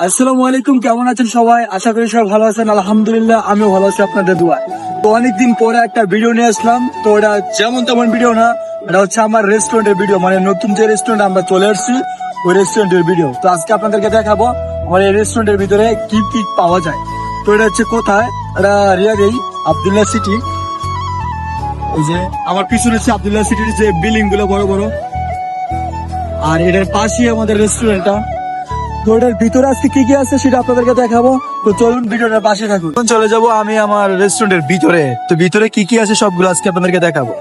আসসালামু আলাইকুম, কেমন আছেন সবাই? আশা করি সবাই ভালো আছেন। আলহামদুলিল্লাহ আমিও ভালো আছি আপনাদের দোয়া। তো অনেকদিন পরে একটা ভিডিও নিয়ে আসলাম। তো এটা যেমন তেমন ভিডিও না, এটা হচ্ছে আমার রেস্টুরেন্টের ভিডিও, মানে নতুন যে রেস্টুরেন্ট আমরা চলে আসছি ওই রেস্টুরেন্টের ভিডিও। তো আজকে আপনাদেরকে দেখাবো আমার এই রেস্টুরেন্টের ভিতরে কি কি পাওয়া যায়। তো এটা হচ্ছে কোথায়, এটা রিয়াদেই আব্দুল্লাহ সিটি। এই যে আমার পিছনে হচ্ছে আব্দুল্লাহ সিটির যে বিল্ডিং গুলো বড় বড়, আর এটার পাশেই আমাদের রেস্টুরেন্টটা। তো এটার ভিতরে আজকে কি কি আছে সেটা আপনাদেরকে দেখাবো। তো চলুন ভিডিওটার পাশে থাকুন। এখন চলে যাব আমি আমার রেস্টুরেন্টের ভিতরে। তো ভিতরে কি কি আছে সবগুলো আজকে আপনাদেরকে দেখাবো।